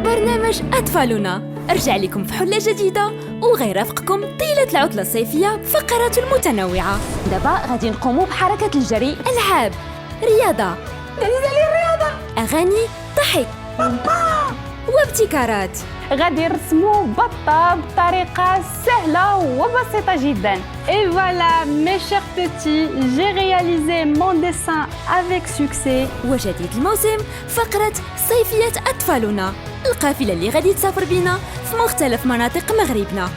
برنامج أطفالنا رجع لكم في حلة جديدة وغيرافقكم طيلة العطلة الصيفية بفقرات متنوعة. دابا غادي نقوموا بحركة الجري، ألعاب، رياضة، دليل الرياضة، أغاني، ضحك وابتكارات. غادي نرسموا بطة بطريقة سهلة وبسيطة جدا. Et voilà, mes chers petits, j'ai réalisé mon dessin avec succès. وجديد الموسم فقرة صيفية أطفالنا، القافلة اللي غادي تسافر بينا في مختلف مناطق مغربنا.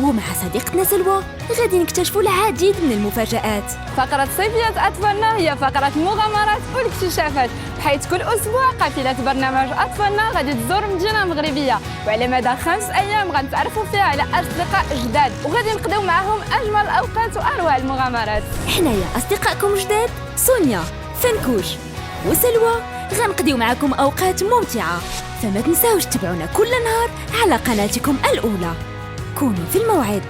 ومع صديقتنا سلوى غادي نكتشفوا العديد من المفاجآت. فقرة صيفية أطفالنا هي فقرة مغامرات والاكتشافات، بحيث كل أسبوع قافلة برنامج أطفالنا غادي تزور مدينة مغربية، وعلى مدى 5 أيام غنتعرفوا فيها على أصدقاء جداد وغادي نقضيو معهم أجمل الأوقات وأروع المغامرات. حنايا أصدقائكم جداد سونيا، فنكوش وسلوى، غنقضيو معكم أوقات ممتعة، فما تنساوش تتابعونا كل نهار على قناتكم الأولى. كونوا في الموعد.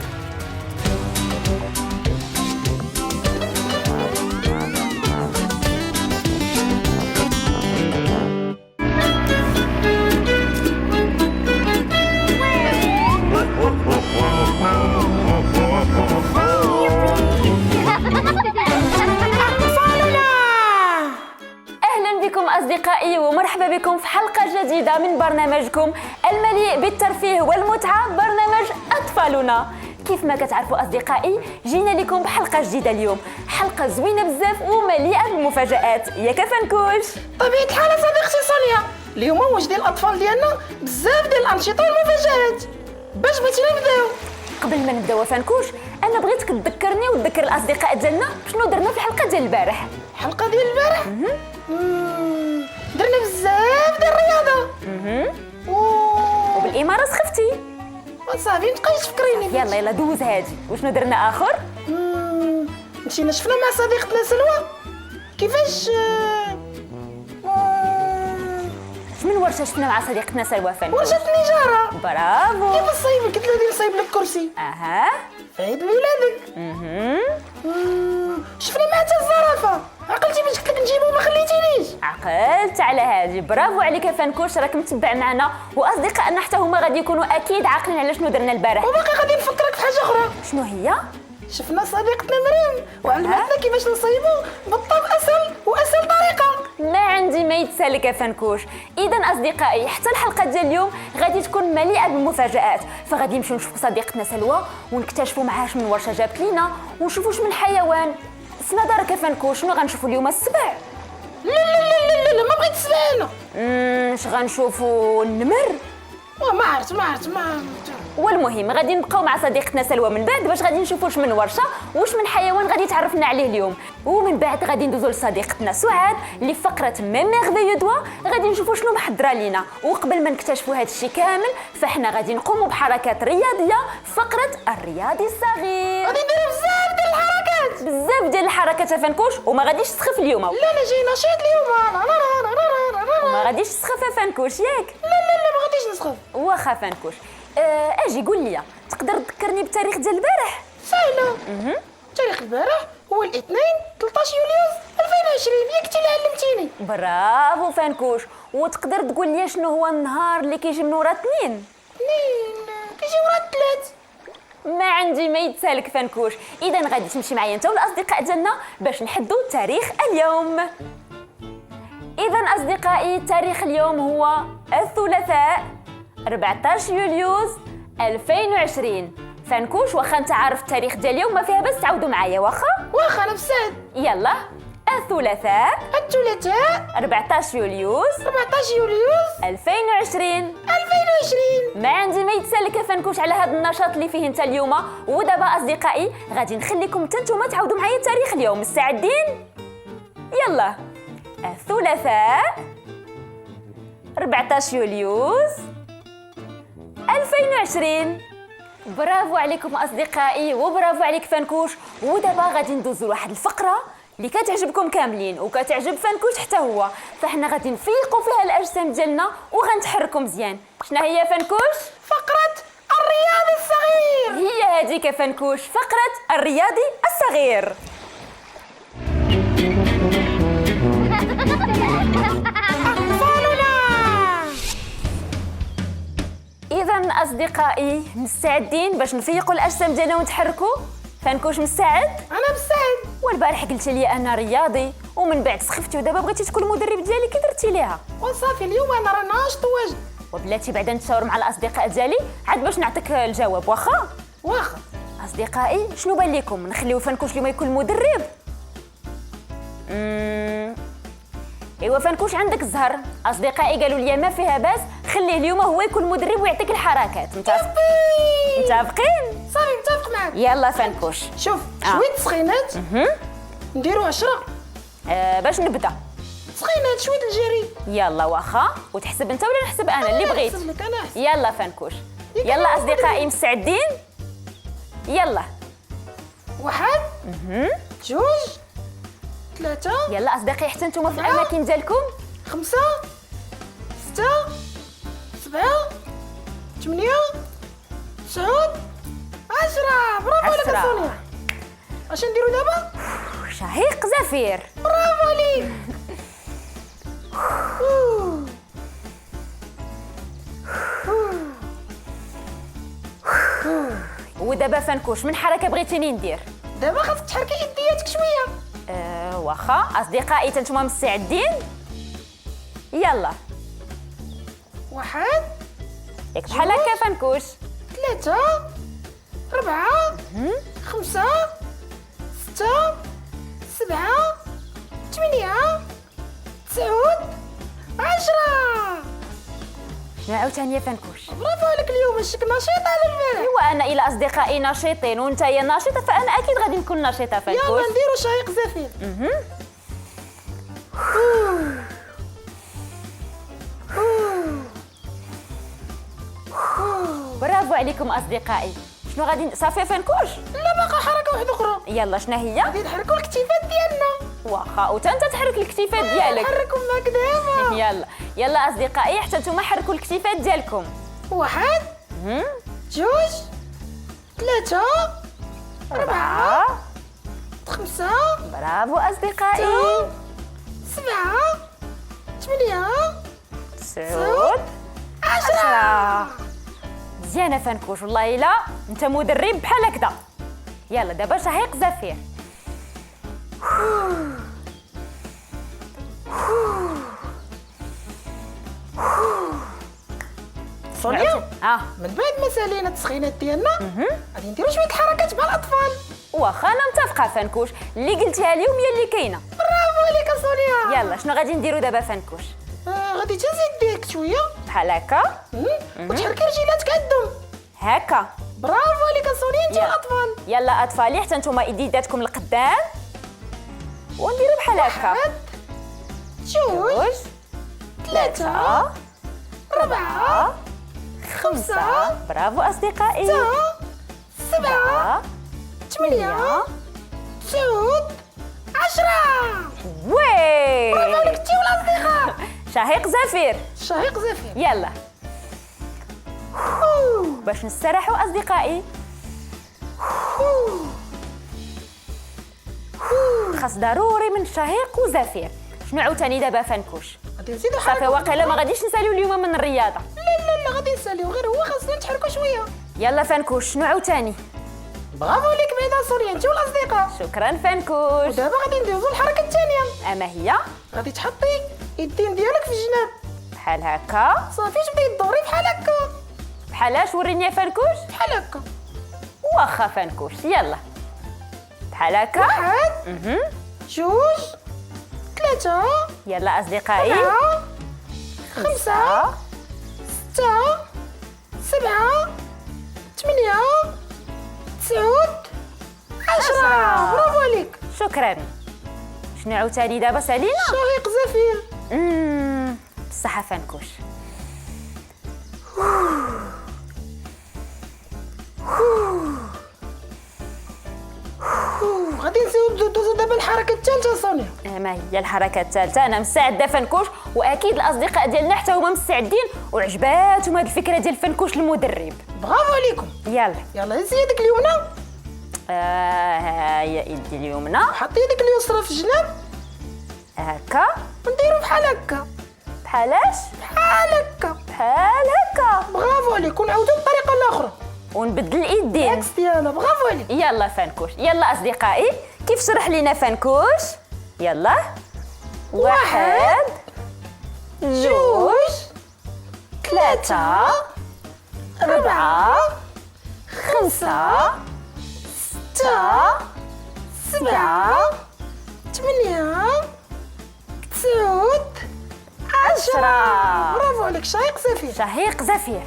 أصدقائي ومرحبا بكم في حلقة جديدة من برنامجكم المليء بالترفيه والمتعة، برنامج أطفالنا. كيف ما كتعرفوا أصدقائي جينا لكم بحلقة جديدة اليوم، حلقة زوينة بزاف ومليئة بالمفاجآت. ياك فنكوش؟ طبيعة الحال صديقتي سونيا، اليوم واش ديال الأطفال ديالنا بزاف ديال الأنشطة والمفاجآت. باش بغيتي نبداو؟ قبل ما نبداو فنكوش أنا بغيتك تذكرني وتذكر الأصدقاء ديالنا شنو درنا في الحلقة ديال البارح. الحلقة ديال البارح؟ درنا بزاف ديال الرياضة. وبالإمارة سخفتي. صافي متبقايش تفكريني. يلا دوز هادي. وشنو درنا آخر؟ مشينا شفنا مع صديقتنا سلوى كيفاش من ورشة شفنا مع صديقتنا سلوى فنكوش؟ ورشة النجارة. برافو. كيف الصيب قلت لها نصيب لك كرسي. أها. في عيد ميلادك. شفنا معها حتى الزرافة. عقلتي باش قلت لك نجيبو ما خليتينيش. عقلت على هادي. برافو عليك يا فنكوش، راك متبع معنا واصدقائنا حتى هما غادي يكونوا اكيد عاقلين على شنو درنا البارح. وباقي غادي نفكرك في حاجه اخرى. شنو هي؟ شفنا صديقتنا مريم وعلمتنا كيفاش نصيبو بطه باسهل واسهل طريقه. ما عندي ما يتسالك يا فنكوش. اذا اصدقائي حتى الحلقه ديال اليوم غادي تكون مليئه بالمفاجات، فغادي نمشيو نشوفوا صديقتنا سلوى ونكتشفوا معها شنو ورشه جابت لينا ونشوفوا شنو من حيوان. سما دارك يا فنكوش، شنو غنشوفوا اليوم؟ السبع؟ لا ما بغيت السبع انا. اش غنشوفوا؟ النمر؟ ما عرفت. والمهم غادي نبقاو مع صديقتنا سلوى من بعد باش غادي نشوفوا واش من ورشه واش من حيوان غادي تعرفنا عليه اليوم. ومن بعد غادي ندوزو لصديقتنا سعاد اللي في فقره مي ميرفيو دوا غادي نشوفوا شنو محضره لينا. وقبل ما نكتشفوا هذا الشيء كامل فاحنا غادي نقوموا بحركات رياضيه في فقره الرياضي الصغير. غادي نديروا بزاف ديال الحركات يا فنكوش وما غاديش تسخف اليوم. لا انا جاي نشيط اليوم. ما غاديش تسخف يا فنكوش ياك؟ لا ما غاديش نسخف. واخا فنكوش. اجي قول لي، تقدر تذكرني بالتاريخ ديال البارح؟ سهله. تاريخ البارح هو الاثنين 13 يوليو 2020. ياك انت اللي علمتيني. برافو فنكوش. وتقدر تقول لي شنو هو النهار اللي كيجي من ورا اثنين؟ كيجي ورا الثلاث. ما عندي ما يتسالك فنكوش. اذا غادي تمشي معايا انت والاصدقاء ديالنا باش نحدوا تاريخ اليوم. اذا اصدقائي تاريخ اليوم هو الثلاثاء 14 يوليو 2020. فنكوش واخا انت عارف التاريخ ديال اليوم ما فيها بس تعاودوا معايا. واخا انا بساد. يلا. الثلاثاء 14 يوليو 2020. ما عندي ما يتسالك يا فنكوش على هذا النشاط اللي فيه انت اليوم. ودابا اصدقائي غادي نخليكم حتى نتوما تعاودوا معايا تاريخ اليوم. مستعدين؟ يلا. الثلاثاء 14 يوليو 2020. برافو عليكم اصدقائي وبرافو عليك فنكوش. ودابا غادي ندوزو لواحد الفقره اللي كتعجبكم كاملين وكتعجب فنكوش حتى هو، فاحنا غادي نفيقوا فيها الاجسام ديالنا وغنتحركوا مزيان. شنو هي فنكوش؟ فقره الرياضي الصغير. هي هذيك يا فنكوش، فقره الرياضي الصغير. شكرا اصدقائي. مستعدين باش نفيقوا الاجسام ديالنا ونتحركوا؟ فنكوش مستعد؟ انا مستعد. والبارح قلت لي انا رياضي ومن بعد سخفتي ودابا بغيتي تكون المدرب ديالي، كي درتي ليها؟ وصافي اليوم انا راه ناشط واجد. وبلاتي بعدا نتشاور مع الاصدقاء ديالي عاد باش نعطيك الجواب. واخا واخا. اصدقائي شنو بان لكم؟ نخليو فنكوش اليوم يكون المدرب؟ ايوا فنكوش عندك الزهر. اصدقائي قالوا لي ما فيها باس، خليه اليوم هو يكون المدرب ويعطيك الحركات. متفقين؟ صافي متفق معك. يلا فنكوش. شوف شويه تسخينات نديرو 10. باش نبدا تسخينات شويه الجري. يلا واخا. وتحسب انت ولا نحسب انا اللي بغيت؟ نحسب لك انا أحسن. يلا فنكوش. يلا يلا اصدقائي مستعدين؟ يلا 1 2 3 يلا اصدقائي حتى نتوما في الاماكن ديالكم. 5 6 7 8 9 10. برافو عليك 10. سونيا. اش نديرو دابا؟ شهيق زفير. برافو عليك. ودابا فنكوش من حركه بغيتيني ندير؟ دابا خاصك تحركي يدياتك شويه. واخا. اصدقائي تنتوما مستعدين؟ يلا 1 ياك بحال هكا فنكوش. 3 4 5 6 7 8 9 10. شنو عاوتاني يا فنكوش؟ برافو عليك اليوم الشك نشيطه على البارح. ايوا انا الى اصدقائي نشيطين وانت يا نشيطه فانا اكيد غادي نكون نشيطه فنكوش. يلا نديرو شهيق زفير. برافو عليكم اصدقائي. شنو غادي صافي فنكوش؟ لا باقا حركه واحده اخرى. يلا شنو هي؟ غادي نحركوا الكتيفات ديالنا. واخا. وتا انت تحرك الكتيفات ديالك. نحركوا معاك دابا. يلا يلا اصدقائي حتى نتوما حركوا الكتيفات ديالكم. 1 2 3 4 5 برافو اصدقائي. 7 8 9 10. مزيانه فنكوش والله الا انت مدرب بحال هكذا. يلا دابا شهيق زفير. سونيا من بعد ما سالينا التسخينات ديالنا غادي نديرو شويه الحركات مع الاطفال. واخا انا متفقه فنكوش، اللي قلتيها اليوم هي اللي كاينه. برافو عليك سونيا. يلا شنو غادي نديرو دابا فنكوش؟ غادي تهزي يديك شويه بحال هكا وتحركي رجيلاتك عندهم هكا. برافو عليك سونيا. انت يلا. الاطفال. يلا اطفالي حتى نتوما ايدياتكم لقدام ونديرو بحال هكا. 1 2 3 4 5 برافو اصدقائي. 6 7 8 9 10. وي برافو عليك انت والاصدقاء. شهيق زفير. شهيق زفير. يلا باش نستراحوا اصدقائي. خاص ضروري من شهيق وزفير. شنو عاوتاني دابا فنكوش؟ غادي نزيدو صافي حركه. واقيلا ما غاديش نساليو اليوم من الرياضه. لا غادي نساليو غير هو خاصنا نتحركوا شويه. يلا فنكوش شنو عاوتاني؟ برافو عليك بعدا سوريا انت والاصدقاء. شكرا فنكوش. ودابا غادي ندوزو الحركه الثانيه. اما هي غادي تحطي يدين ديالك في الجناب بحال هكا. صافي تبداي تدوري بحال هكا. بحالاش وريني يا فنكوش. بحال هكا. واخا فنكوش. يلا بحال هكا. 1 2 3 يلا اصدقائي. 4 5 6 7 8 9 10. برافو عليك. شكرا. شنو عاوتاني دابا سالينا؟ شهيق زفير. بصحة فنكوش. غادي ندوزو دابا الحركه الثالثه سونيا. ما هي الحركة الثالثة؟ أنا مستعدة فنكوش وأكيد الأصدقاء ديالنا حتى هما مستعدين وعجباتهم هاد الفكرة ديال فنكوش المدرب. برافو عليكم. يلا هزي يدك اليمنى. ها هي يدي اليمنى. حطي يدك اليسرى في الجناب هكا. ونديرو بحال هكا. بحالاش؟ بحال هكا. بحال هكا. برافو عليك. ونعاودو ونبدل الايدين. عكس ديالنا. برافو عليك. يلا فنكوش، يلا اصدقائي كيف شرح لينا فنكوش؟ يلا 1 2 3 4 5 6 7 8 9 10. برافو عليك. شهيق زفير. شهيق زفير.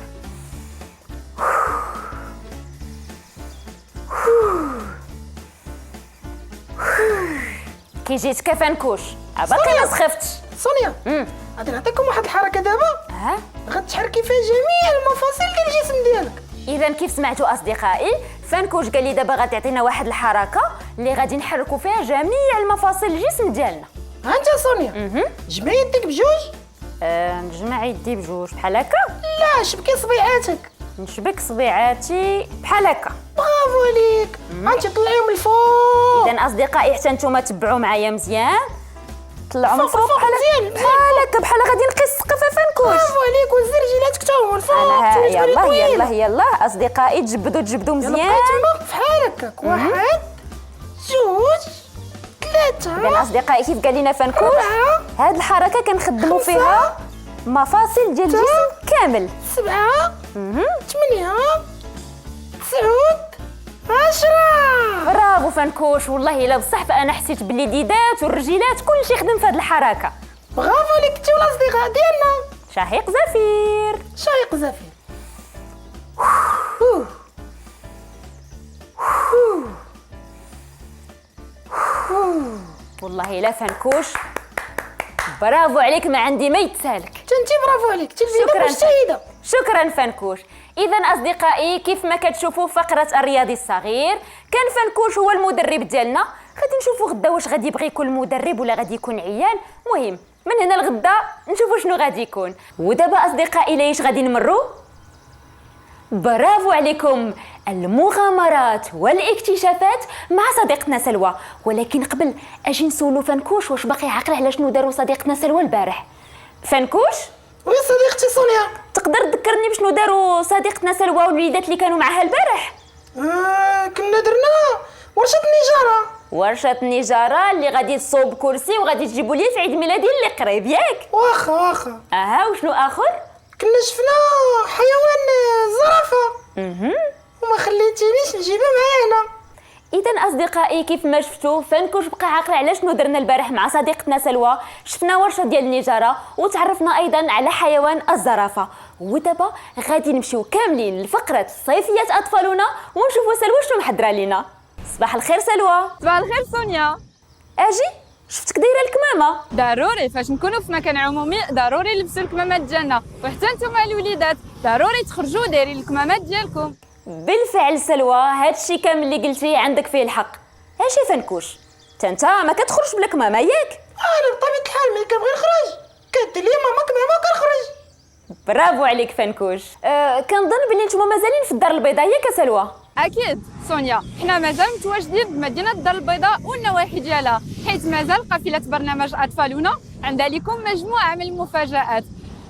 كي جيتك فنكوش باقي ما سخفتش. سونيا غادي نعطيكم واحد الحركه دابا ها غتحركي فيها جميع المفاصل ديال الجسم ديالك. اذا كيف سمعتوا اصدقائي فنكوش قال لي دابا غتعطينا واحد الحركه اللي غادي نحركوا فيها جميع المفاصل الجسم ديالنا. ها انت سونيا جمعي يديك بجوج. نجمع يدي بجوج بحال هكا. لا شبكي صبيعاتك. نشبك صبيعاتي بحال هكا. برافو عليك. انت طلعيهم الفوق. اذا اصدقائي حتى نتوما تبعوا معايا مزيان. طلعوا من فوق بحال مزيان. بحال هكا بحال غادي نقيس السقف فنكوش. برافو عليك. وزر رجلاتك تا هما الفوق. يلا يلا يلا اصدقائي تجبدوا مزيان. بقاي تما بحال هكاك. 1 2 3 اذا اصدقائي كيف قال لنا فنكوش 4 هاد الحركه كنخدموا فيها مفاصل ديال الجسم كامل. 7 8 9 10. برافو فنكوش. والله الا بصح فانا حسيت باليديدات والرجيلات كلشي خدم في هاد الحركه. برافو عليك انت والاصدقاء ديالنا. شهيق زفير. شهيق زفير. والله الا فنكوش برافو عليك ما عندي ما يتسالك. انت برافو عليك. تلفيده شكراً مجتهده. شكرا فنكوش. اذا اصدقائي كيف ما كتشوفوا فقره الرياضي الصغير كان فنكوش هو المدرب ديالنا. غادي نشوفوا غدا واش غادي يبغي يكون مدرب ولا غادي يكون عيان. مهم من هنا لغدا نشوفوا شنو غادي يكون. ودابا اصدقائي ليش غادي نمروا؟ برافو عليكم المغامرات والاكتشافات مع صديقتنا سلوى. ولكن قبل اجي نسولو فنكوش واش باقي عاقل على شنو داروا صديقتنا سلوى البارح. فنكوش وي صديقتي سونيا. تقدر تذكرني بشنو داروا صديقتنا سلوى والوليدات اللي كانوا معها البارح؟ كنا درنا ورشه النجاره. ورشه النجاره اللي غادي تصوب كرسي وغادي تجيبوا لي في عيد ميلادي اللي قريب ياك. واخا اها وشنو اخر؟ كنا شفنا حيوان زرافه وما خليتينيش نجيبها معايا هنا. اذا اصدقائي كيف ما شفتوا فنكوش بقى عاقل على شنو درنا البارح مع صديقتنا سلوى. شفنا ورشه ديال النجاره وتعرفنا ايضا على حيوان الزرافه. ودابا غادي نمشيو كاملين لفقره صيفيات اطفالنا ونشوفوا سلوى شنو محضره لينا. صباح الخير سلوى. صباح الخير سونيا. اجي شفتك دايره الكمامه. ضروري فاش نكونوا في مكان عمومي ضروري نلبسوا الكمامات ديالنا، وحتى نتوما الوليدات ضروري تخرجوا دايرين الكمامات ديالكم. بالفعل سلوى هادشي كامل اللي قلتيه عندك فيه الحق. اجي فنكوش انت ما كتخرجش بلا كمامه ياك؟ انا بطبيعه الحال ملي كنبغي نخرج كدير لي ماما كمامه وكنخرج. برافو عليك فنكوش. كنظن بلي نتوما مازالين في الدار البيضاء ياك سلوى؟ اكيد سونيا، حنا مازال متواجدين بمدينه الدار البيضاء والنواحي ديالها، حيث مازال قافله برنامج اطفالنا عندها لكم مجموعه من المفاجات.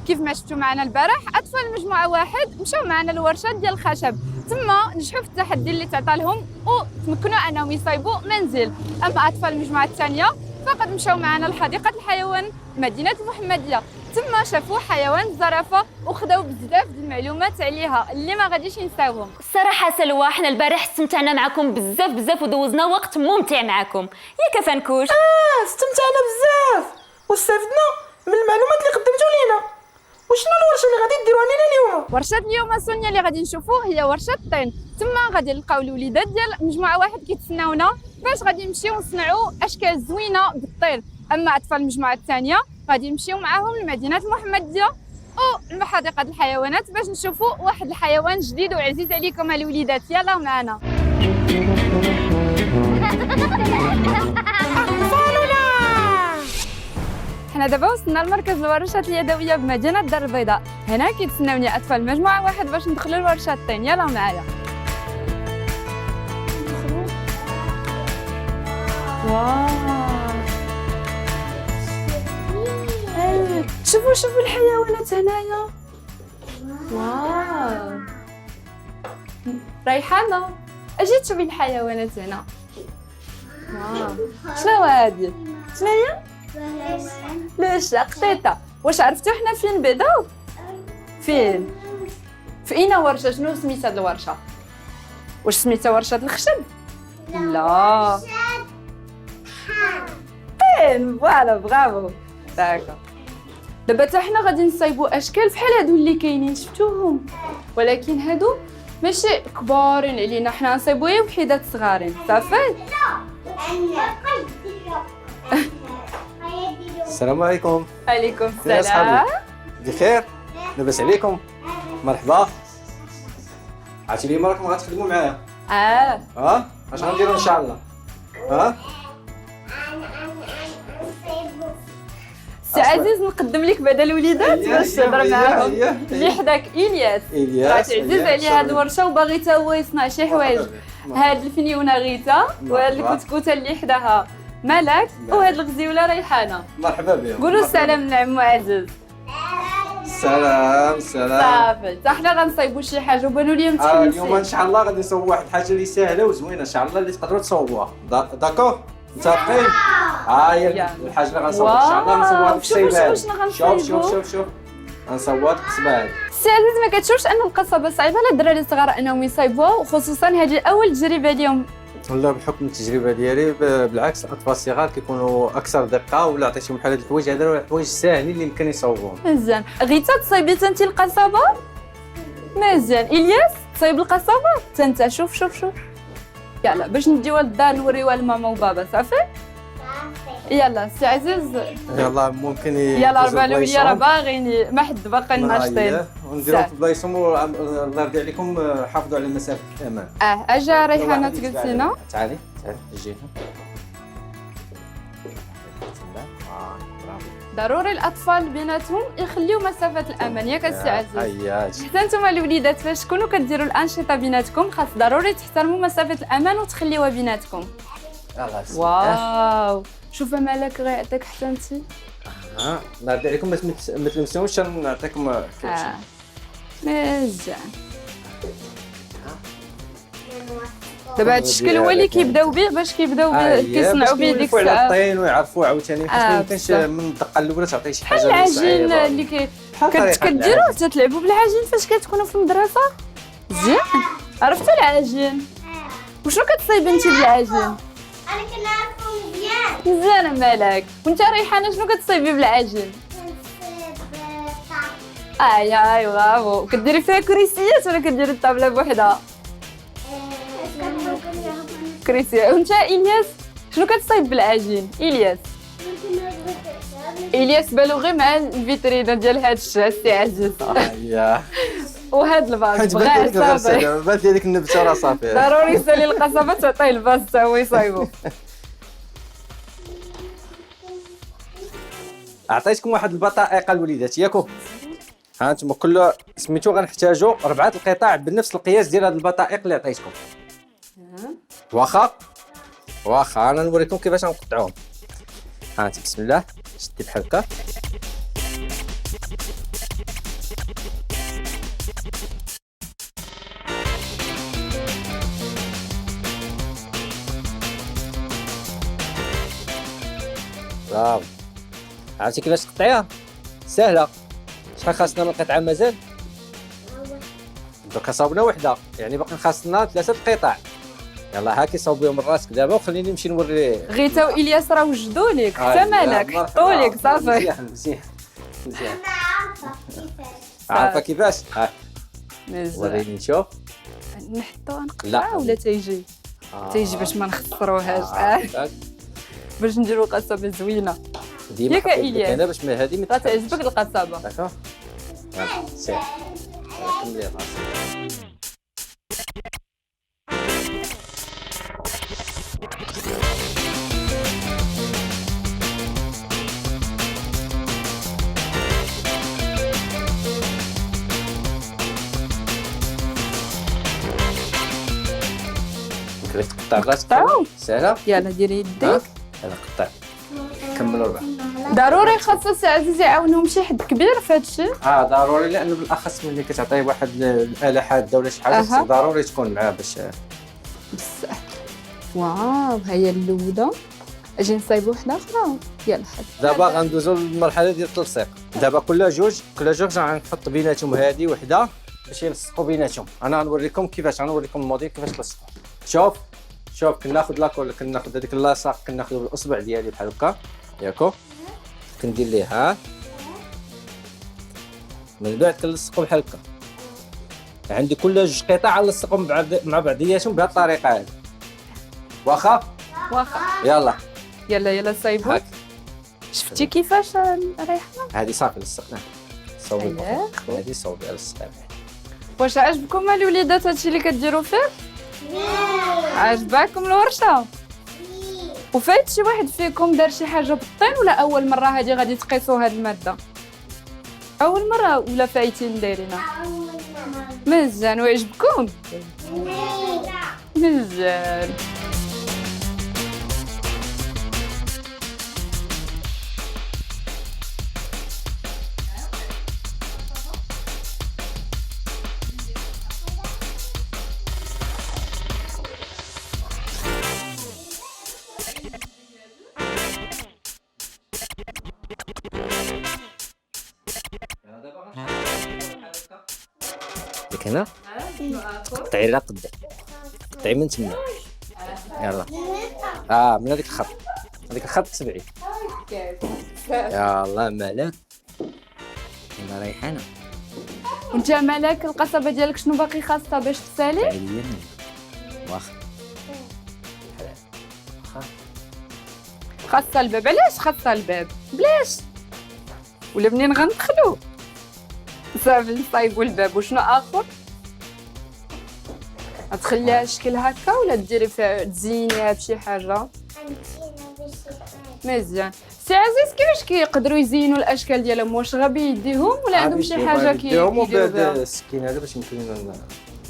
كيف ما شفتوا معنا البارح اطفال مجموعه واحد مشاو معنا لورشه ديال الخشب، تما نجحوا في التحدي اللي تعطى لهم وتمكنوا انهم يصايبوا منزل. اما اطفال المجموعه الثانيه فقد مشاو معنا لحديقه الحيوان مدينه المحمديه، تما شافوا حيوان الزرافه وخداو بزاف د المعلومات عليها اللي ما غاديش ينساوهم. الصراحه سلوى حنا البارح استمتعنا معكم بزاف ودوزنا وقت ممتع معكم ياك فنكوش. استمتعنا بزاف واستفدنا من المعلومات اللي قدمتوا لينا. وشنو الورشه اللي غادي ديروها لنا اليوم؟ ورشه اليوم سونيا اللي غادي نشوفوه هي ورشه الطين، تما غادي نلقاو الوليدات ديال مجموعه واحد كيتسناونا باش غادي نمشيو نصنعوا اشكال زوينه بالطين. اما اطفال المجموعه الثانيه غادي نمشيو معاهم لمدينه المحمديه وحديقه الحيوانات باش نشوفوا واحد الحيوان جديد وعزيز عليكم الوليدات. يلا معنا. حنا دابا وصلنا لمركز الورشات اليدويه بمدينه الدار البيضاء، هنا كيتسناوني اطفال مجموعه واحد باش ندخلوا لورشه الطين. يلا معايا. واو شوفوا الحيوانات هنايا. واو ريحانة اجي تشوفي الحيوانات هنا. شنو هادي؟ شنو هي؟ ليش قطيطة. واش عرفتوا حنا فين بداو؟ فين؟ في اين ورشة؟ شنو سميت هاد الورشة؟ واش سميتها ورشة الخشب؟ لا فين؟ فوالا برافو. داكا دابا حتى حنا غادي نصايبوا اشكال بحال هادو اللي كاينين شفتوهم، ولكن هادو ماشي كبارين علينا، حنا نصايبوا غير وحيدات صغارين صافي. السلام عليكم. عليكم يا السلام. صحابي بخير؟ لاباس عليكم؟ مرحبا. عرفتي اليوم راكم غتخدموا معايا اش غنديروا ان شاء الله؟ سي عزيز نقدم لك بعدا الوليدات باش تهضر معاهم. اللي حداك الياس راه تعزيز عليه هاد الورشه وباغي حتى هو يصنع شي حوايج. هاد الفنيونه غيتا وهاد الكتكوته اللي حداها ملك وهاد الغزيوله ريحانه. مرحبا بهم. قولوا السلام لعمو عزيز. سلام صافي حتى حنا غنصايبوا شي حاجه وبانوا لي متحمسين. اليوم ان شاء الله غادي نصوبوا واحد الحاجه اللي سهله وزوينه ان شاء الله اللي تقدروا تصوبوها. داكور متفقين؟ هي الحاجه اللي غنصوبوا ان شاء الله نصوبوا هاد القصيبات. شوف غنصوبوا هاد القصبات. سي عزيز ما كتشوفش ان القصبه صعيبه على الدراري الصغار انهم يصايبوها، وخصوصا هذه اول تجربه اليوم؟ لا بحكم التجربه ديالي بالعكس الاطفال الصغار كيكونوا اكثر دقه، ولا عطيتهم بحال هاد الحوايج هذا الحوايج ساهلين اللي يمكن يصوبوهم. مزيان. غيتا تصايبي انت القصبه؟ مزيان. الياس تصايب القصبه؟ انت شوف يلا باش نديوها للدار نوريوها لماما وبابا. صافي يلا سي عزيز يلا ممكن يلا ربع الوليه راه باغيين ما حد باقي ناشطين. ونديروا في بلايصهم الله يرضي عليكم حافظوا على مسافه الامان. اجا ريحانه تجلسينا. تعالي جينا. ضروري الاطفال بيناتهم يخليو مسافه الامان ياك السي عزيز. حياك. حتى نتوما الوليدات فاش تكونوا كديروا الانشطه بيناتكم خاص ضروري تحترموا مسافه الامان وتخليوها بيناتكم. واو شوف مالك غيعطيك حتى انت. الله يرضي عليكم ما تلمسوش نعطيكم مزيان. دابا هذا الشكل هو اللي كيبداو به باش كيبداو كيصنعوا به ديك الساعه الطين ويعرفوا عاوتاني حيت ما يمكنش من الدقه الاولى تعطي شي حاجه العجين اللي كديروا حتى تلعبوا بالعجين فاش كتكونوا في المدرسه. مزيان. عرفتوا العجين وشنو كتصايب انت بالعجين؟ انا كنعرفو مزيان. مزيان مالك. وانت ريحانه شنو كتصايبي بالعجين؟ هاي برافو. كديري فيها كريسيات ولا كديري الطابله بوحدها؟ كريسيات. وانت الياس شنو كتصايب بالعجين؟ الياس بالو غير مع الفيترينا ديال هاد السي عزيز وهاد الباص بغا صافي. بات لي ديك النبته راه صافي. ضروري يسالي القصبه تعطيه الباص حتى هو يصايبو. عطيتكم واحد البطائق الوليدات ياكو. ها انتم كل سميتو غنحتاجوا 4 القطع بنفس القياس ديال هاد البطائق اللي عطيتكم. واخا انا نوريكم كيفاش نقطعوهم. ها انت بسم الله شدي بحال هكا. برافو. عرفتي كيفاش تقطعيها؟ سهله. شحال خاصنا من قطعه مازال؟ دوكا صاوبنا وحده يعني باقي خاصنا 3 القطع. يلا هاكي صاوبيهم من راسك دابا وخليني نمشي نوري. غيتا والياس راه وجدوا لك حتى مالك حطوا لك صافي. مزيان. عارفه كيفاش؟ ها وريني نشوف. نحطوها نقطعها ولا تيجي باش ما نخسروهاش. باش نديروا قصبه زوينه ياك الياس. انا باش ما هذه ما تعجبك القصبه. داكور سير كملي راسك. تقطع راسك سهله. يلا ديري يديك. يلا قطع كملوا 4. ضروري خاصو سي عزيز يعاونهم شي حد كبير في هذا الشيء. ضروري، لانه بالاخص ملي كتعطيه واحد الاله حاده ولا شي حاجه خصك ضروري تكون معاه باش بصح واو ها هي الاولى. اجي نصايبو وحده اخرى. يلا حد دابا غندوزو للمرحله ديال التلصيق. دابا كل جوج غنحط بيناتهم هذه وحده باش يلصقوا بيناتهم. انا غنوريكم كيفاش، غنوريكم الموديل كيفاش تلصقوا. شوف كناخذ لاكول، كناخذ هذيك اللاصق، كناخذ بالاصبع ديالي بحال هكا ياكو، كندير ليه ها، من بعد كنلصقوا بحال هكا. عندي كل جوج قطع نلصقهم مع بعضياتهم بهذه الطريقه هذه. واخا يلا يلا صايبو. هاك شفتي كيفاش رايحه؟ هذه صافي لصقناها. صوبي أييه. هذه صوبي لصقناها. واش عجبكم الوليدات هادشي اللي كديروا فيه؟ عجباكم الورشه؟ وفايت شي واحد فيكم دار شي حاجه بالطين ولا اول مره هذه غادي تقيسوا هاد الماده؟ اول مره ولا فايتين دايرينها؟ مزيان. ويعجبكم؟ مزيان. ديك هنا قطعي لها قدام، قطعي من تما. يلا من هذيك الخط تبعي. يلا مالك انا ريحانه. وانت مالك القصبه ديالك شنو باقي خاصها باش تسالي؟ عيليا واخا خاصها الباب. علاش خاصها الباب؟ بلاش ولا منين غندخلو صافي نصايبوا الباب. وشنو اخر؟ غتخليها شكل هكا ولا ديري فيها تزينيها بشي حاجه؟ مزيان. سي عزيز كيفاش كيقدروا يزينوا الاشكال ديالهم؟ واش غبي يديهم ولا عندهم شي حاجه كيديروا بها بها؟ السكين هذا باش يمكن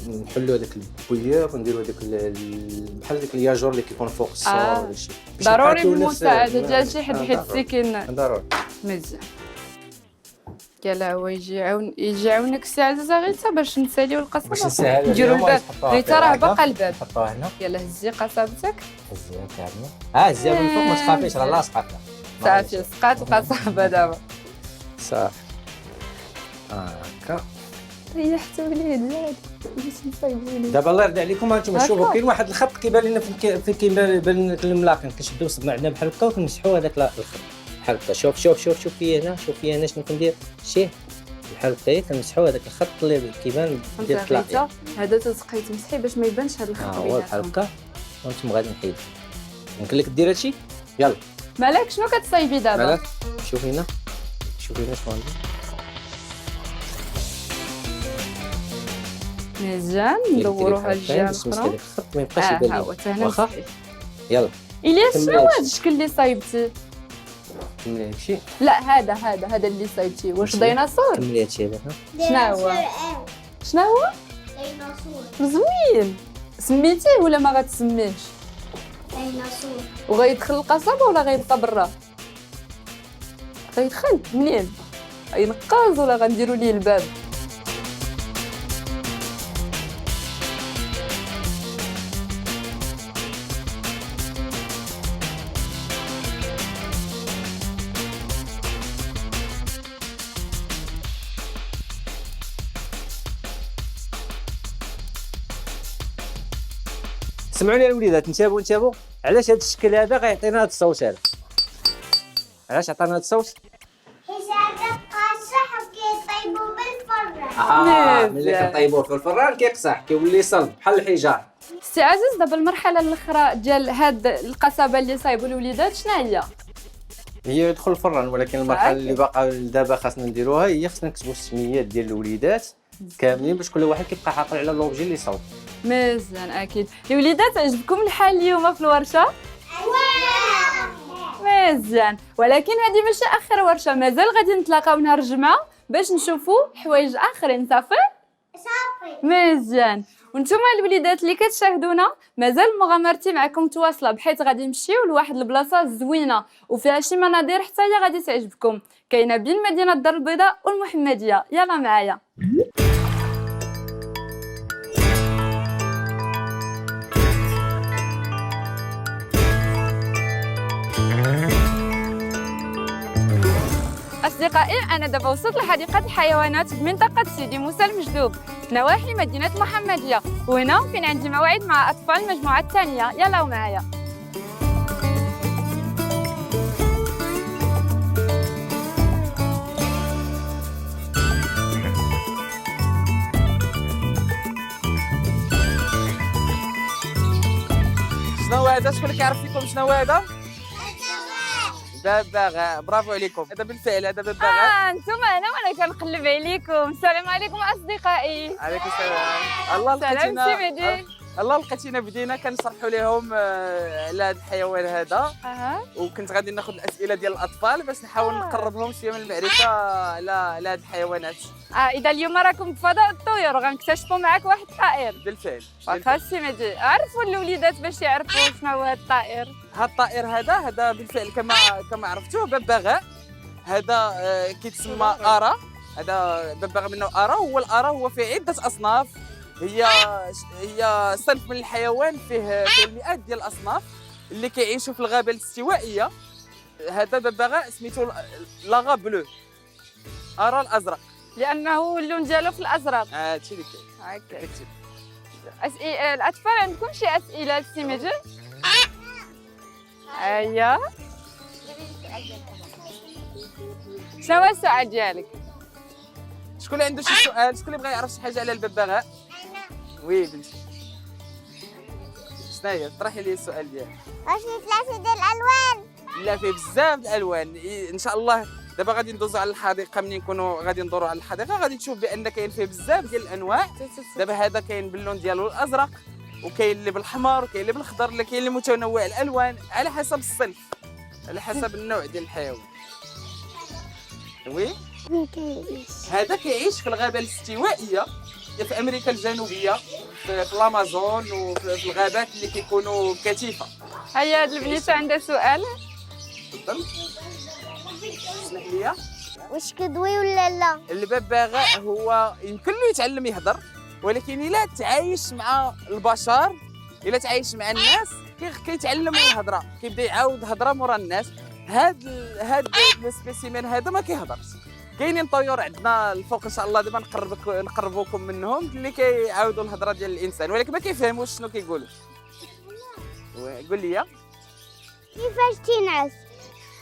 نحلوا هذاك البويير ونديروا هذاك بحال ديك الياجور اللي كيكون فوق الصور ولا شي. ضروري بالمساعده ديال شي حد حيت السكين ضروري. مزيان. يلا هو يجي يعاونك السي عزيز غيتا باش نساليو القصبه. باش نسهل نديروا الباب. غيتا راه باقا الباب. نحطوها هنا. يلا هزي قصبتك. هزيها كامله. هزيها من فوق ما تخافيش راه لاصقه. صافي سقات القصبه دابا. صافي هكا. ريحتو وليد زاد باش نصايبو. دابا الله يرضي عليكم هانتوما شوفوا كاين واحد الخط كيبان لنا في كيبان لنا الملاقن. كنشدو صبعنا عندنا بحال هكا وكنمسحوا هذاك الخط بحال هكا. شوف فيا هنا، شوف فيا هنا شنو كندير. شتي بحال هكا كنمسحوا هذاك الخط اللي كيبان ديال الطلاقه. هذا تسقي تمسحي باش ما يبانش هذا الخط هو بحال هكا وانتم غادي نحيد. يمكن لك دير هادشي. يلا مالك شنو كتصايبي دابا؟ مالك شوفي هنا شنو عندي. مزيان ندوروها الجهه الاخرى. الخط ما يبقاش يبان ها هو حتى هنا واخا. مسحي. يلا الياس كملي شنو هذا هادشي. الشكل اللي صايبتي؟ كملي هادشي. لا هذا اللي صايبتي واش ديناصور؟ كملي هادشي هذا. شنو هو؟ ديناصور. زوين. سميتيه ولا ما غتسميهش؟ ديناصور. وغيدخل القصبه ولا غيبقى برا؟ غيدخل منين؟ غينقز ولا غنديروا ليه الباب؟ سمعوني الوليدات، انتبهوا علاش هذا الشكل هذا غيعطينا هذا الصوت هذا. علاش عطانا هذا الصوت؟ حيت هذا قاصح وكيطيبوا بالفران. ملي كنطيبوه في الفران كيقصح كيولي صلب بحال الحجار. سي عزيز دابا المرحله الاخرى ديال هاد القصبه اللي صايبوا الوليدات شنو هي يدخل الفران، ولكن المرحله اللي باقا دابا خاصنا نديروها هي خاصنا نكتبوا السميات ديال الوليدات كاملين باش كل واحد كيبقى عاقل على لوبجي اللي صوب. مزيان اكيد. الوليدات عجبكم الحال اليوم في الورشه؟ مزيان. ولكن هذه ماشي اخر ورشه، مازال غادي نتلاقاو نهار الجمعه باش نشوفوا حوايج اخرين. صافي مزيان. وانتم الوليدات اللي كتشاهدونا مازال مغامرتي معكم متواصله، بحيث غادي نمشيو لواحد البلاصه زوينه وفيها شي مناظر حتى هي غادي تعجبكم، كاينه بين مدينه الدار البيضاء والمحمديه. يلا معايا. أصدقائي، أنا دابا وصلت لحديقة الحيوانات بمنطقة سيدي موسى المجذوب في نواحي مدينة محمدية، وهنا فين عندي موعد مع أطفال المجموعة الثانية. يلا معايا. شنو هذا؟ شكون اللي كيعرف فيكم شنو هذا؟ ببغاء. برافو عليكم. هذا بالفعل هذا ببغاء. انتم هنا وانا كنقلب عليكم. السلام عليكم اصدقائي. عليكم السلام. الله سلام لقيتينا. سي مهدي. الله لقيتينا بدينا كنشرحوا لهم على هذا الحيوان هذا، وكنت غادي ناخذ الاسئله ديال الاطفال باش نحاول نقربهم شويه من المعرفه على هذه الحيوانات. اذا اليوم راكم في فضاء الطيور غنكتشفوا معاك واحد الطائر. بالفعل. واخا سي مهدي، عرفوا الوليدات باش يعرفوا شنو هو هذا الطائر. هذا الطائر هذا بالفعل كما عرفتوه ببغاء. هذا كيتسمى ارا. هذا ببغاء منه ارا. هو الارا هو فيه عده اصناف. هي صنف من الحيوان فيه المئات ديال الاصناف اللي كيعيشوا في الغابه الاستوائيه. هذا ببغاء سميتو لاغا بلو، ارا الازرق، لانه اللون ديالو في الازرق. هادشي اللي كاين. هكا الاطفال عندكم شي اسئله لسي مهدي؟ ايوا، شنو هو السؤال ديالك؟ شكون اللي عنده شي سؤال؟ شكون اللي بغى يعرف شي حاجه على الببغاء؟ وي بنتي، شنو هي؟ طرحي لي السؤال ديالك. واش فيه 3 ديال الالوان؟ لا، فيه بزاف د الالوان. ان شاء الله دابا غادي ندوزو على الحديقه. منين نكونوا غادي ندوروا على الحديقه غادي تشوف بان كاين فيه بزاف ديال الانواع. دابا هذا كاين باللون ديالو الازرق، وكاين اللي بالحمر، وكاين اللي بالخضر، اللي كاين اللي متنوع الالوان على حسب الصنف، على حسب النوع ديال الحيوان. وي هذا كيعيش في الغابه الاستوائيه في امريكا الجنوبيه، في الامازون وفي الغابات اللي كيكونوا كثيفه. هيا هاد البنيته عندها سؤال. تفضل. اسمح لي. واش كدوي ولا لا؟ الببغاء هو يمكن له يتعلم يهضر، ولكن الا تعايش مع البشر، الا تعايش مع الناس كيتعلم الهضره، كيبدا يعاود هضره مورا الناس. هاد السبيسيمين هذا ما كيهضرش. كاينين طيور عندنا الفوق ان شاء الله دابا نقربوكم منهم اللي كيعاودوا الهضره ديال الانسان، ولكن ما كيفهموش شنو كيقولوا. قول لي كيفاش تينعس؟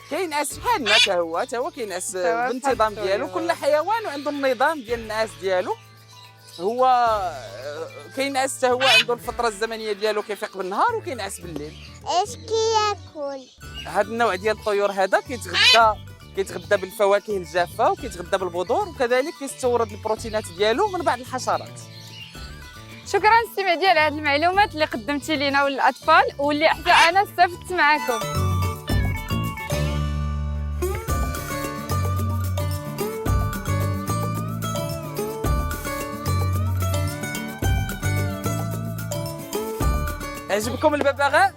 كينعس بحالنا حتى هو كينعس بانتظام ديالو. كل حيوان عنده النظام ديال النعاس ديالو. هو كينعس حتى هو عنده الفتره الزمنيه ديالو، كيفيق بالنهار وكينعس بالليل. اش كياكل؟ هذا النوع ديال الطيور هذا كيتغذى بالفواكه الجافه، وكيتغذى بالبذور، وكذلك كيستورد البروتينات ديالو من بعض الحشرات. شكرا سي مهدي على هذه المعلومات اللي قدمتي لينا وللاطفال، واللي حتى انا استفدت معكم. عجبكم الببغاء؟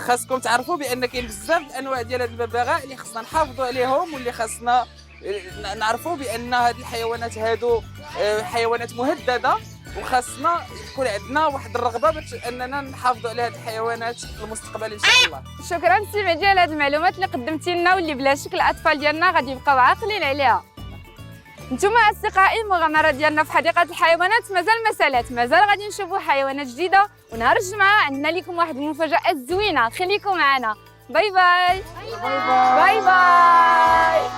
خاصكم تعرفوا بان كاين بزاف الانواع ديال هاد الببغاء اللي خصنا نحافظوا عليهم، واللي خاصنا نعرفوا بان هاد الحيوانات هادو حيوانات مهدده، وخاصنا يكون عندنا واحد الرغبه باش اننا نحافظوا على هاد الحيوانات في المستقبل ان شاء الله. شكرا سي مهدي على هذه المعلومات اللي قدمتي لنا، واللي بلا شك الاطفال ديالنا غادي يبقاو عاقلين عليها. نتوما اصدقائي، المغامره ديالنا في حديقه الحيوانات مازال ما سالات، مازال غادي نشوفوا حيوانات جديده، ونهار الجمعه عندنا لكم واحد المفاجاه زوينه. خليكم معنا. باي باي باي باي.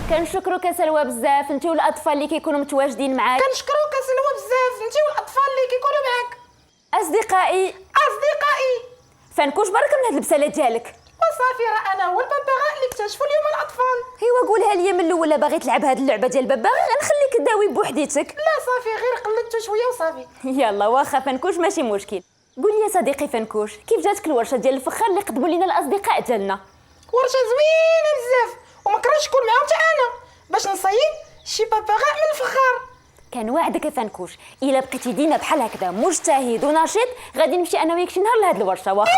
كنشكروك سلوى بزاف، انت والاطفال اللي كيكونوا متواجدين معاك. كنشكروك سلوى بزاف، انت والاطفال اللي كيكونوا معاك. اصدقائي فنكوش برك من هاد البساله ديالك. وصافي، راه انا هو الببغاء اللي اكتشفوا اليوم الاطفال. ايوا قولها لي من الاول، باغي تلعب هاد اللعبه ديال الببغاء غنخليك تداوي بوحديتك. لا صافي، غير قلدتو شويه وصافي. يلا واخا فنكوش ماشي مشكل. قول لي يا صديقي فنكوش، كيف جاتك الورشه ديال الفخار اللي قدموا لنا الاصدقاء ديالنا؟ ورشه زوينه بزاف وما كرهتش نكون معاهم حتى انا باش نصيد شي باباغا من الفخار. كان وعدك يا فنكوش، الا بقيتي ديما بحال هكذا مجتهد ونشيط غادي نمشي انا وياك شي نهار لهاد الورشه، واخا؟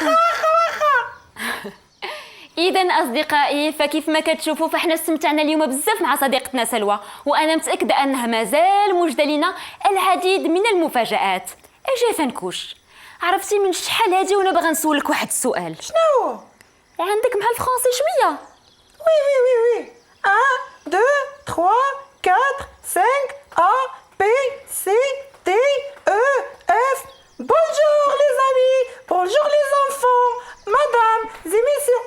واخا. اذا اصدقائي، فكيف ما كتشوفوا فاحنا استمتعنا اليوم بزاف مع صديقتنا سلوى، وانا متاكده انها مازال موجده لنا العديد من المفاجات. اجي يا فنكوش، عرفتي من شحال هادي وانا باغا نسولك واحد السؤال. شنو؟ عندك مع الفرنسي شويه؟ وي 1 2 3 4 5 A B C D E F. Bonjour les amis, bonjour les enfants, madame, les messieurs,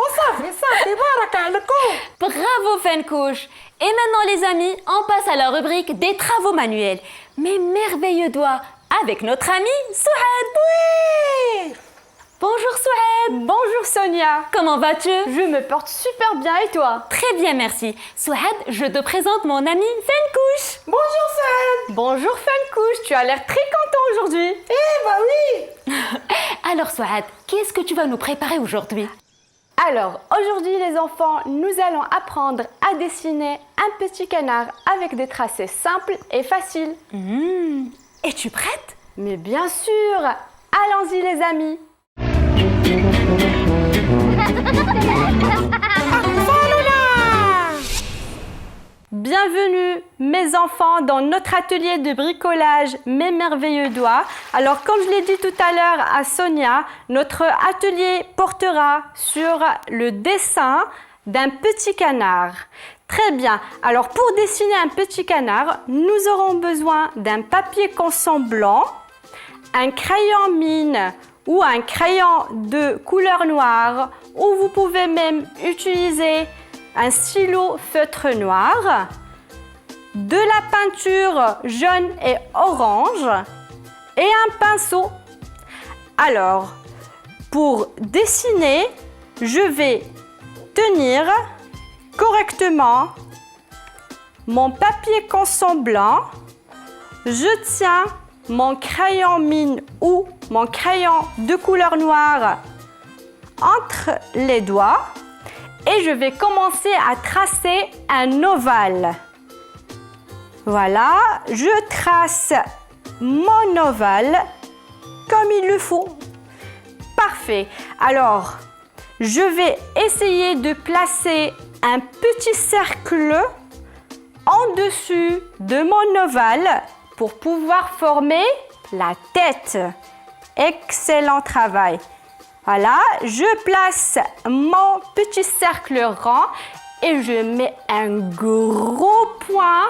صافي بارك عليكم. Bravo Fenkouch. Et maintenant les amis, on passe à la rubrique des travaux manuels. Mes merveilleux doigts avec notre ami Souad. Oui. Bonjour Souad. Bonjour Sonia. Comment vas-tu? Je me porte super bien et toi? Très bien, merci. Souad, je te présente mon ami Fenkouch. Bonjour Saad. Bonjour Fenkouch, tu as l'air très content aujourd'hui. Eh bah oui. Alors Souad, qu'est-ce que tu vas nous préparer aujourd'hui? Alors, aujourd'hui les enfants, nous allons apprendre à dessiner un petit canard avec des tracés simples et faciles. Es-tu prête? Mais bien sûr. Allons-y les amis. Bienvenue mes enfants dans notre atelier de bricolage Mes merveilleux doigts. Alors comme je l'ai dit tout à l'heure à Sonia, notre atelier portera sur le dessin d'un petit canard. Très bien, alors pour dessiner un petit canard, nous aurons besoin d'un papier canson blanc, un crayon mine ou un crayon de couleur noire, ou vous pouvez même utiliser un stylo feutre noir, de la peinture jaune et orange et un pinceau. Alors, pour dessiner, je vais tenir correctement mon papier canson blanc, je tiens mon crayon mine ou mon crayon de couleur noire entre les doigts et je vais commencer à tracer un ovale. Voilà, je trace mon ovale comme il le faut. Parfait. Alors, je vais essayer de placer un petit cercle en dessus de mon ovale pour pouvoir former la tête. Excellent travail. Voilà, je place mon petit cercle rond et je mets un gros point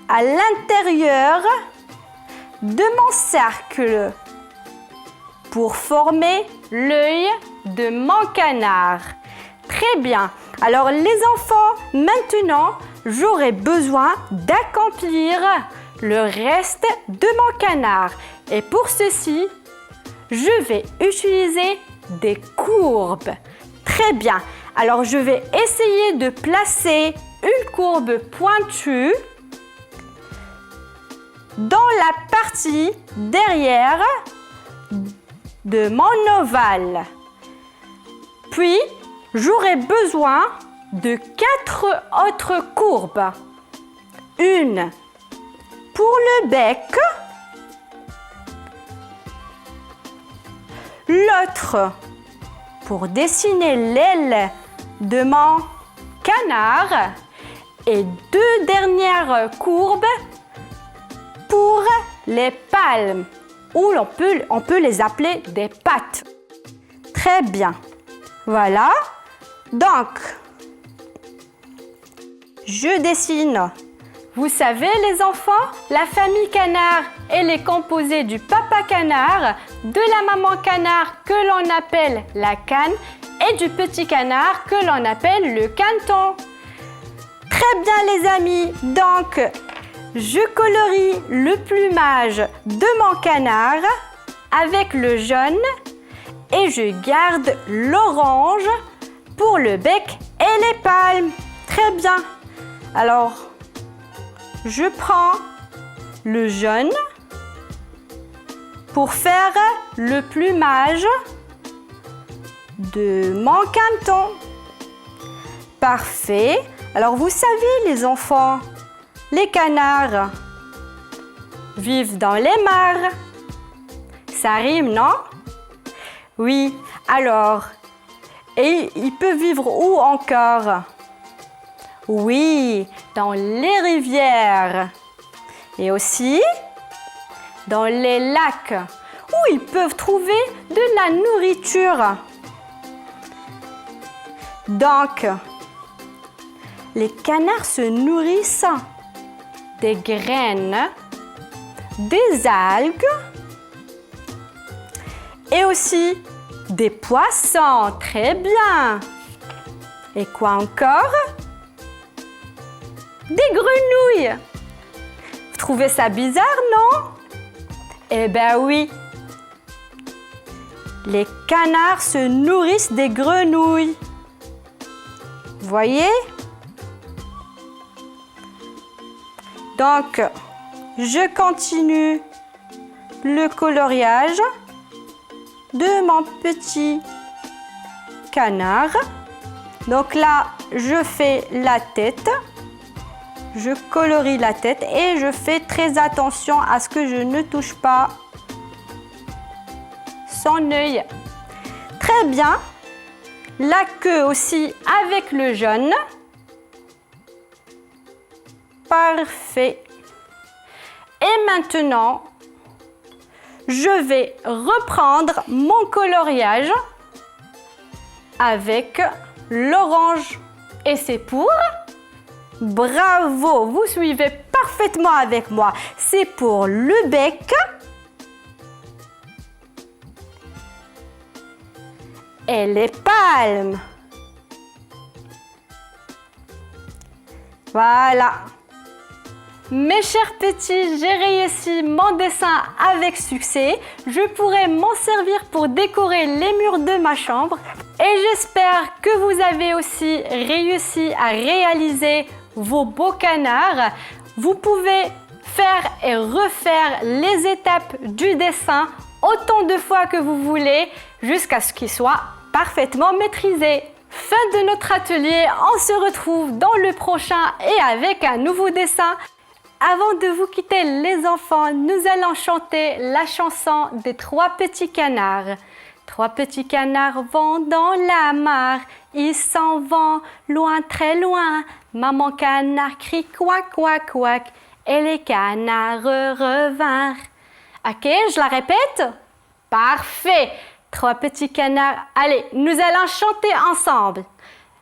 à l'intérieur de mon cercle pour former l'œil de mon canard. Très bien. Alors les enfants, maintenant, j'aurai besoin d'accomplir le reste de mon canard. Et pour ceci, je vais utiliser des courbes. Très bien. Alors je vais essayer de placer une courbe pointue dans la partie derrière de mon ovale. Puis, j'aurai besoin de 4 autres courbes. Une pour le bec, l'autre pour dessiner l'aile de mon canard et 2 dernières courbes pour les palmes, ou on peut les appeler des pattes. Très bien. Voilà. Donc, je dessine. Vous savez les enfants, la famille canard, elle est composée du papa canard, de la maman canard que l'on appelle la canne et du petit canard que l'on appelle le caneton. Très bien les amis, donc je colorie le plumage de mon canard avec le jaune et je garde l'orange pour le bec et les palmes. Très bien. Alors, je prends le jaune pour faire le plumage de mon canton. Parfait. Alors vous savez les enfants, les canards vivent dans les mares. Ça rime, non? Oui. Alors, et ils peuvent vivre où encore? Oui, dans les rivières. Et aussi dans les lacs où ils peuvent trouver de la nourriture. Donc, les canards se nourrissent des graines, des algues et aussi des poissons. Très bien. Et quoi encore? Des grenouilles. Vous trouvez ça bizarre, non? Eh ben oui. Les canards se nourrissent des grenouilles. Voyez? Donc, je continue le coloriage de mon petit canard. Donc là, je fais la tête. Je colorie la tête et je fais très attention à ce que je ne touche pas son œil. Très bien. La queue aussi avec le jaune. Parfait. Et maintenant, je vais reprendre mon coloriage avec l'orange. Et c'est pour... Bravo, vous suivez parfaitement avec moi. C'est pour le bec et les palmes. Voilà. Mes chers petits, j'ai réussi mon dessin avec succès. Je pourrai m'en servir pour décorer les murs de ma chambre. Et j'espère que vous avez aussi réussi à réaliser vos beaux canards. Vous pouvez faire et refaire les étapes du dessin autant de fois que vous voulez jusqu'à ce qu'il soit parfaitement maîtrisé. Fin de notre atelier, on se retrouve dans le prochain et avec un nouveau dessin. Avant de vous quitter les enfants, nous allons chanter la chanson des 3 petits canards. 3 petits canards vont dans la mare, ils s'en vont loin, très loin. Maman canard crie couac, couac, couac, et les canards revinrent. Ok, je la répète? Parfait! 3 petits canards. Allez, nous allons chanter ensemble.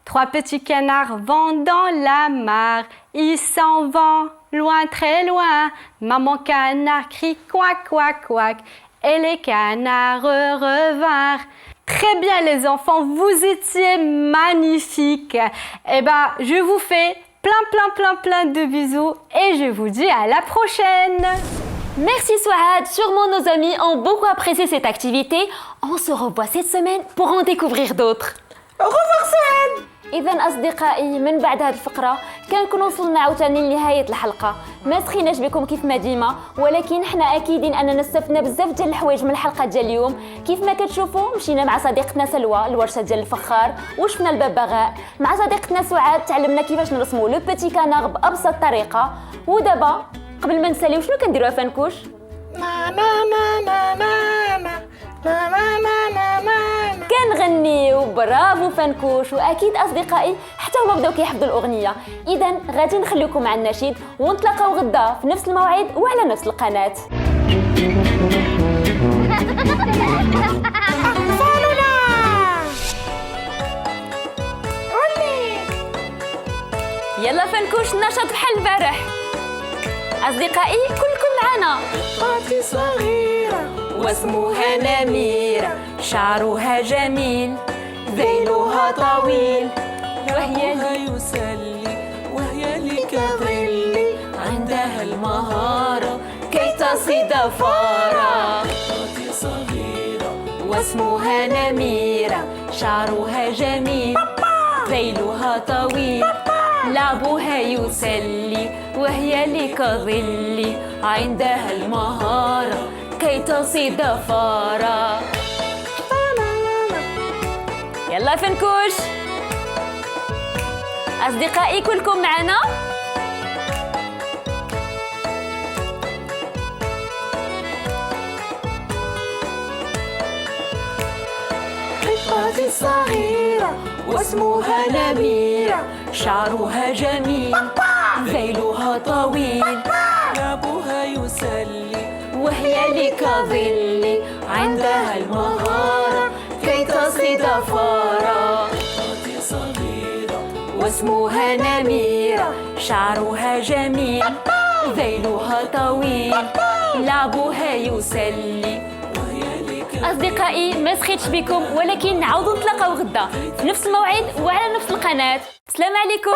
3 petits canards vont dans la mare, ils s'en vont loin, très loin. Maman canard crie couac, couac, couac, et les canards revinrent. Très bien les enfants, vous étiez magnifiques. Eh ben, je vous fais plein de bisous et je vous dis à la prochaine. Merci Souad, sûrement nos amis ont beaucoup apprécié cette activité. On se revoit cette semaine pour en découvrir d'autres. Au revoir Souad. إذا أصدقائي من بعد هذه الفقرة كنكون وصلنا عاوتاني لنهاية الحلقة. ما سخيناش بكم كيف ما ديما، ولكن حنا أكيدين أننا استفدنا بزاف ديال الحوايج من الحلقة ديال اليوم. كيف ما كتشوفوا مشينا مع صديقتنا سلوى الورشة ديال الفخار وشفنا الببغاء. مع صديقتنا سعاد تعلمنا كيفاش نرسموا لو بيتي كانار بأبسط طريقة. ودابا قبل ما نساليو شنو كنديروا فنكوش؟ كنغنيو. برافو فنكوش. واكيد اصدقائي حتى هما بداو كيحفظوا الاغنيه. اذا غادي نخليكم مع النشيد ونتلاقاو غدا في نفس الموعد وعلى نفس القناه. يلا فنكوش النشاط بحال البارح. اصدقائي كلكم معنا. طاطي صغيرة واسمها نميرة، شعرها جميل، ذيلها طويل، وهي يسلي وهي لي كظلي، عندها المهارة كي تصيد فارة. طاطي صغيرة واسمها نميرة، شعرها جميل، ذيلها طويل، لعبها يسلي وهي لي كظلي، عندها المهارة كي تصيد فارا. يلا فنكوش أصدقائي كلكم معنا. قطة صغيرة واسمها نميرة، شعرها جميل ذيلها طويل، لعبها يسلي وهي لي كظلي، عندها المهارة كي تصيد فارا. قطة صغيرة واسمها نميرة، شعرها جميل ذيلها طويل، لعبها يسلي. أصدقائي ما سخيتش بكم، ولكن نعاودو نتلاقاو غدا في نفس الموعد وعلى نفس القناة. السلام عليكم.